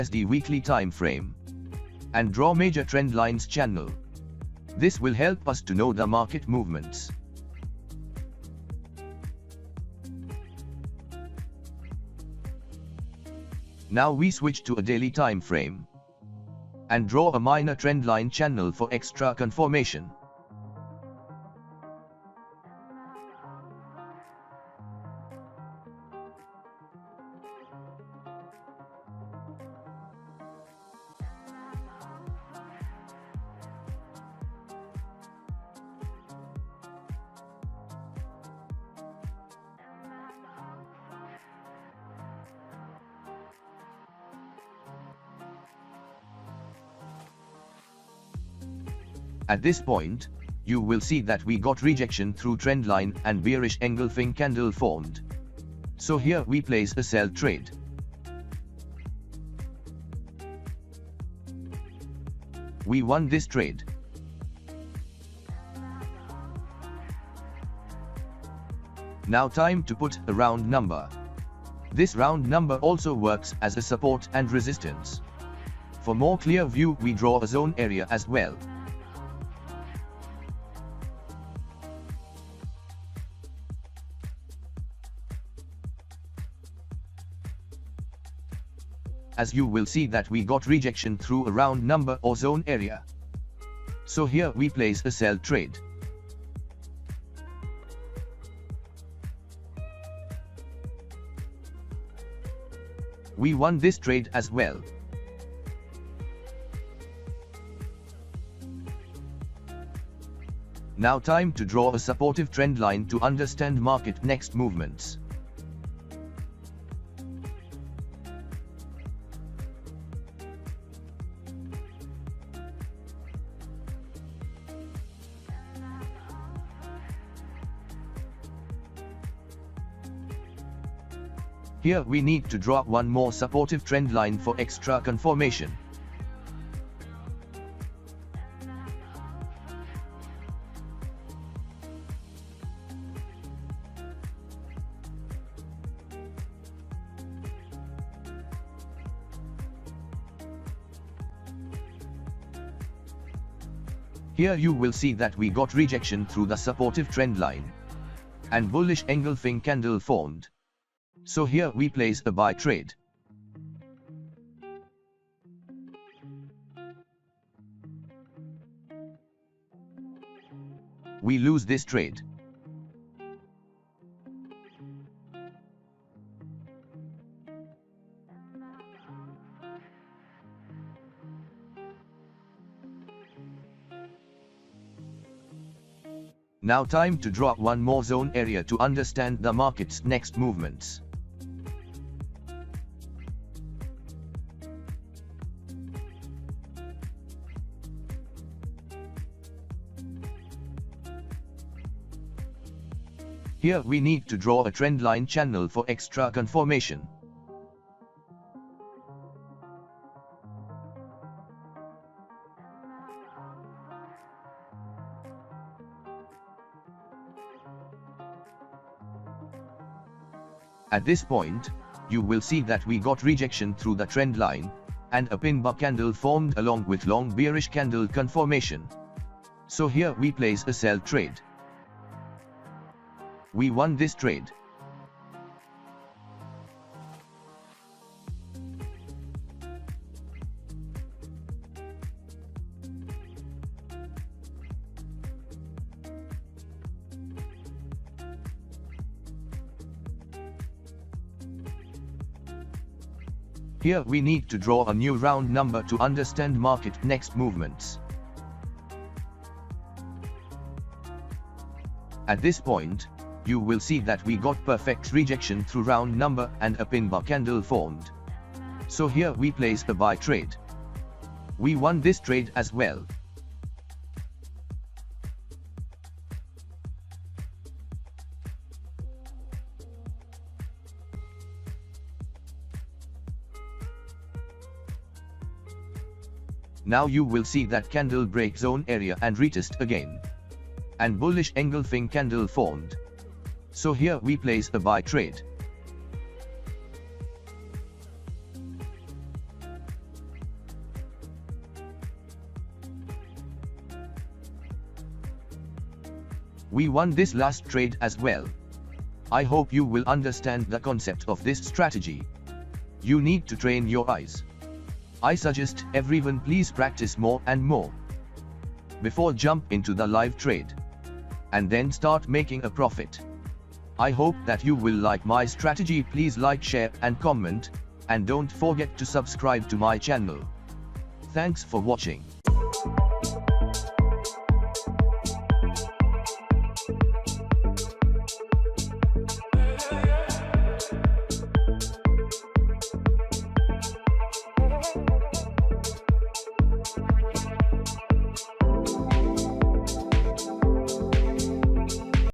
USD weekly time frame and draw major trend lines channel. This will help us to know the market movements. Now we switch to a daily time frame and draw a minor trend line channel for extra confirmation. At this point, you will see that we got rejection through trendline and bearish engulfing candle formed. So here we place a sell trade. We won this trade. Now time to put a round number. This round number also works as a support and resistance. For more clear view, we draw a zone area as well. As you will see that we got rejection through a round number or zone area. So here we place a sell trade. We won this trade as well. Now time to draw a supportive trend line to understand market next movements. Here we need to draw one more supportive trend line for extra confirmation. Here you will see that we got rejection through the supportive trend line and bullish engulfing candle formed. So here we place a buy trade. We lose this trade. Now time to draw one more zone area to understand the market's next movements. Here we need to draw a trend line channel for extra confirmation. At this point, you will see that we got rejection through the trend line, and a pin bar candle formed along with long bearish candle confirmation. So here we place a sell trade. We won this trade. Here we need to draw a new round number to understand market next movements. At this point, you will see that we got perfect rejection through round number and a pin bar candle formed. So here we place the buy trade. We won this trade as well. Now you will see that candle break zone area and retest again. And bullish engulfing candle formed. So here we place a buy trade. We won this last trade as well. I hope you will understand the concept of this strategy. You need to train your eyes. I suggest everyone please practice more and more before jump into the live trade and then start making a profit. I hope that you will like my strategy. Please like, share and comment, and don't forget to subscribe to my channel. Thanks for watching.